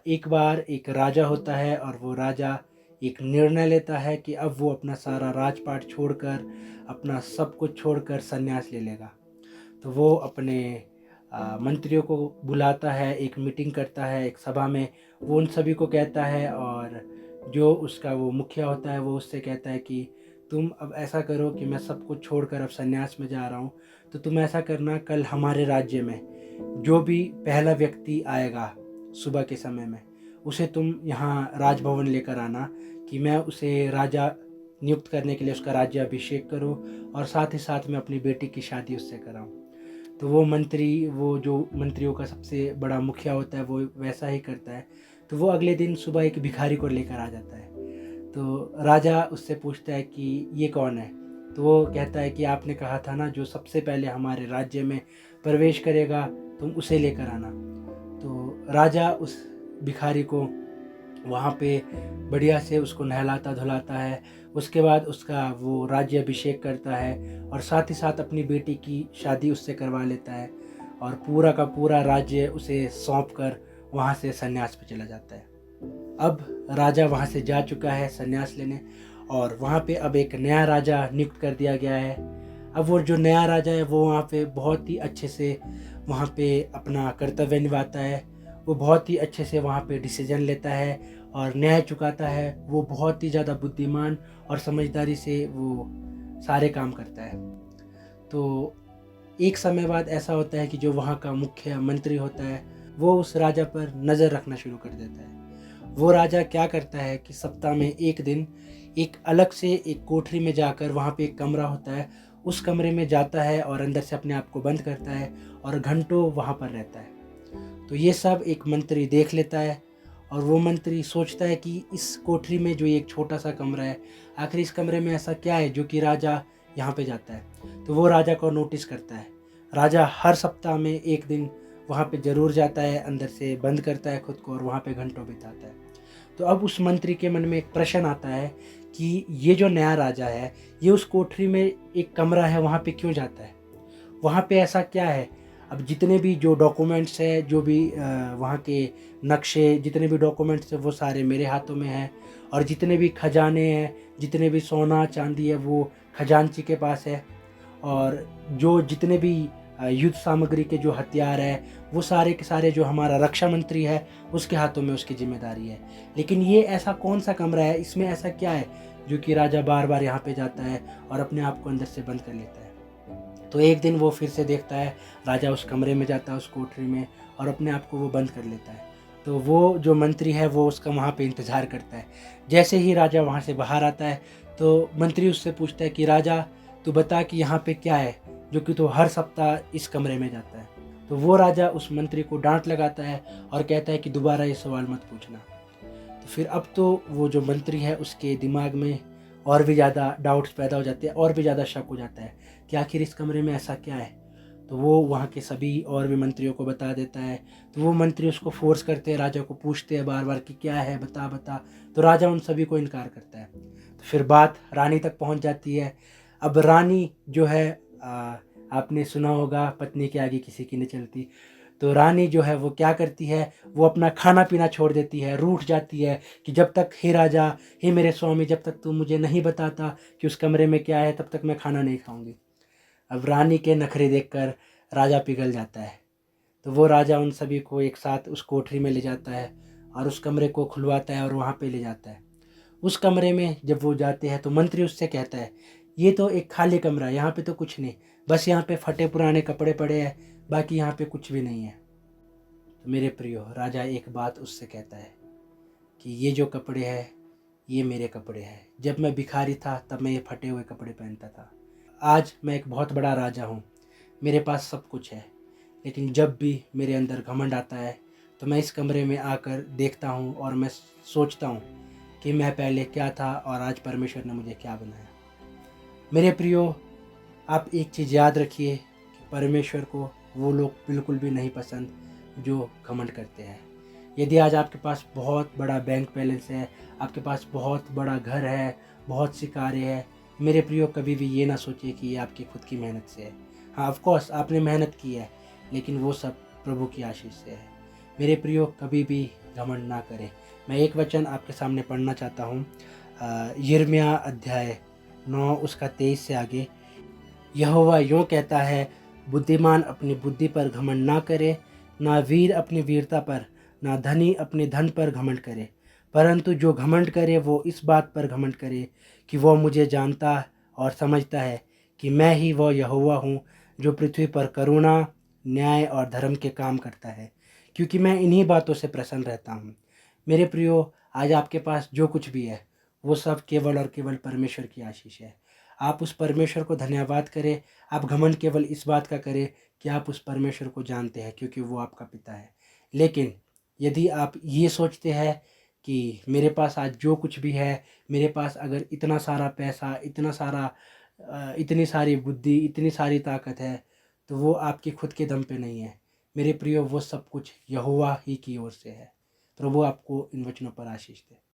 एक बार एक राजा होता है और वो राजा एक निर्णय लेता है कि अब वो अपना सारा राजपाट छोड़कर, अपना सब कुछ छोड़कर संन्यास ले लेगा। तो वो अपने मंत्रियों को बुलाता है, एक मीटिंग करता है, एक सभा में वो उन सभी को कहता है, और जो उसका वो मुखिया होता है वो उससे कहता है कि तुम अब ऐसा करो कि मैं सब कुछ छोड़कर अब संन्यास में जा रहा हूँ, तो तुम ऐसा करना, कल हमारे राज्य में जो भी पहला व्यक्ति आएगा सुबह के समय में, उसे तुम यहाँ राजभवन लेकर आना कि मैं उसे राजा नियुक्त करने के लिए उसका राज्याभिषेक करूँ, और साथ ही साथ मैं अपनी बेटी की शादी उससे कराऊँ। तो वो जो मंत्रियों का सबसे बड़ा मुखिया होता है वो वैसा ही करता है। तो वो अगले दिन सुबह एक भिखारी को लेकर आ जाता है। तो राजा उससे पूछता है कि ये कौन है? तो वो कहता है कि आपने कहा था ना, जो सबसे पहले हमारे राज्य में प्रवेश करेगा तुम उसे लेकर आना। तो राजा उस भिखारी को वहाँ पे बढ़िया से उसको नहलाता धुलाता है, उसके बाद उसका वो राज्याभिषेक करता है, और साथ ही साथ अपनी बेटी की शादी उससे करवा लेता है, और पूरा का पूरा राज्य उसे सौंप कर वहाँ से संन्यास पे चला जाता है। अब राजा वहाँ से जा चुका है संन्यास लेने, और वहाँ पे अब एक नया राजा नियुक्त कर दिया गया है। अब वो जो नया राजा है वो वहाँ पे बहुत ही अच्छे से वहाँ पे अपना कर्तव्य निभाता है। वो बहुत ही अच्छे से वहाँ पे डिसीजन लेता है और न्याय चुकाता है। वो बहुत ही ज़्यादा बुद्धिमान और समझदारी से वो सारे काम करता है। तो एक समय बाद ऐसा होता है कि जो वहाँ का मुख्य मंत्री होता है वो उस राजा पर नज़र रखना शुरू कर देता है। वो राजा क्या करता है कि सप्ताह में एक दिन एक अलग से एक कोठरी में जाकर, वहाँ पे एक कमरा होता है, उस कमरे में जाता है और अंदर से अपने आप को बंद करता है और घंटों वहाँ पर रहता है। तो ये सब एक मंत्री देख लेता है, और वो मंत्री सोचता है कि इस कोठरी में जो ये एक छोटा सा कमरा है, आखिर इस कमरे में ऐसा क्या है जो कि राजा यहाँ पे जाता है। तो वो राजा को नोटिस करता है। राजा हर सप्ताह में एक दिन वहाँ पे ज़रूर जाता है, अंदर से बंद करता है खुद को और वहाँ पे घंटों बिताता है। तो अब उस मंत्री के मन में एक प्रश्न आता है कि ये जो नया राजा है, ये उस कोठरी में एक कमरा है वहाँ पे क्यों जाता है? वहाँ पे ऐसा क्या है? अब जितने भी जो डॉक्यूमेंट्स है, जो भी वहाँ के नक्शे, जितने भी डॉक्यूमेंट्स हैं वो सारे मेरे हाथों में हैं, और जितने भी खजाने हैं, जितने भी सोना चांदी है वो खजांची के पास है, और जो जितने भी युद्ध सामग्री के जो हथियार है वो सारे के सारे जो हमारा रक्षा मंत्री है उसके हाथों में उसकी जिम्मेदारी है। लेकिन ये ऐसा कौन सा कमरा है, इसमें ऐसा क्या है जो कि राजा बार बार यहाँ पे जाता है और अपने आप को अंदर से बंद कर लेता है? तो एक दिन वो फिर से देखता है, राजा उस कमरे में जाता है उस कोठरी में, और अपने आप को वो बंद कर लेता है। तो वो जो मंत्री है वो उसका वहाँ पे इंतज़ार करता है। जैसे ही राजा वहाँ से बाहर आता है तो मंत्री उससे पूछता है कि राजा, तू बता कि यहाँ पे क्या है जो कि तू हर सप्ताह इस कमरे में जाता है? तो वो राजा उस मंत्री को डांट लगाता है और कहता है कि दोबारा ये सवाल मत पूछना। तो फिर अब तो वो जो मंत्री है उसके दिमाग में और भी ज़्यादा डाउट्स पैदा हो जाते हैं, और भी ज़्यादा शक हो जाता है कि आखिर इस कमरे में ऐसा क्या है। तो वो वहाँ के सभी और भी मंत्रियों को बता देता है। तो वो मंत्री उसको फोर्स करते हैं, राजा को पूछते हैं बार बार कि क्या है, बता बता। तो राजा उन सभी को इनकार करता है। तो फिर बात रानी तक पहुँच जाती है। अब रानी जो है, आपने सुना होगा, पत्नी के आगे किसी की नहीं चलती। तो रानी जो है वो क्या करती है, वो अपना खाना पीना छोड़ देती है, रूठ जाती है कि जब तक, हे राजा, हे मेरे स्वामी, जब तक तू मुझे नहीं बताता कि उस कमरे में क्या है तब तक मैं खाना नहीं खाऊंगी। अब रानी के नखरे देखकर राजा पिघल जाता है। तो वो राजा उन सभी को एक साथ उस कोठरी में ले जाता है और उस कमरे को खुलवाता है और वहाँ पे ले जाता है। उस कमरे में जब वो जाते हैं तो मंत्री उससे कहता है, ये तो एक खाली कमरा है, यहाँ पे तो कुछ नहीं, बस यहाँ पे फटे पुराने कपड़े पड़े हैं, बाकी यहाँ पे कुछ भी नहीं है। तो मेरे प्रियो, राजा एक बात उससे कहता है कि ये जो कपड़े हैं ये मेरे कपड़े हैं। जब मैं भिखारी था तब मैं ये फटे हुए कपड़े पहनता था। आज मैं एक बहुत बड़ा राजा हूँ, मेरे पास सब कुछ है, लेकिन जब भी मेरे अंदर घमंड आता है तो मैं इस कमरे में आकर देखता हूँ और मैं सोचता हूँ कि मैं पहले क्या था और आज परमेश्वर ने मुझे क्या बनाया। मेरे प्रियो, आप एक चीज़ याद रखिए कि परमेश्वर को वो लोग बिल्कुल भी नहीं पसंद जो घमंड करते हैं। यदि आज आपके पास बहुत बड़ा बैंक बैलेंस है, आपके पास बहुत बड़ा घर है, बहुत सी कारें हैं, मेरे प्रियो कभी भी ये ना सोचिए कि ये आपकी खुद की मेहनत से है। हाँ, ऑफ कोर्स आपने मेहनत की है, लेकिन वो सब प्रभु की आशीष से है। मेरे प्रियो, कभी भी घमंड ना करे। मैं एक वचन आपके सामने पढ़ना चाहता हूँ, यिर्मयाह अध्याय 9 उसका 23 से आगे। यहोवा यूँ कहता है, बुद्धिमान अपनी बुद्धि पर घमंड ना करे, ना वीर अपनी वीरता पर, ना धनी अपने धन पर घमंड करे, परंतु जो घमंड करे वो इस बात पर घमंड करे कि वो मुझे जानता और समझता है कि मैं ही वो यहोवा हूँ जो पृथ्वी पर करुणा, न्याय और धर्म के काम करता है, क्योंकि मैं इन्हीं बातों से प्रसन्न रहता हूँ। मेरे प्रियो, आज आपके पास जो कुछ भी है वो सब केवल और केवल परमेश्वर की आशीष है। आप उस परमेश्वर को धन्यवाद करें। आप घमंड केवल इस बात का करें कि आप उस परमेश्वर को जानते हैं, क्योंकि वो आपका पिता है। लेकिन यदि आप ये सोचते हैं कि मेरे पास आज जो कुछ भी है, मेरे पास अगर इतना सारा पैसा, इतनी सारी बुद्धि, इतनी सारी ताकत है, तो वो आपके खुद के दम पे नहीं है। मेरे प्रियो, वो सब कुछ यहोवा ही की ओर से है। प्रभु आपको इन वचनों पर आशीष दे।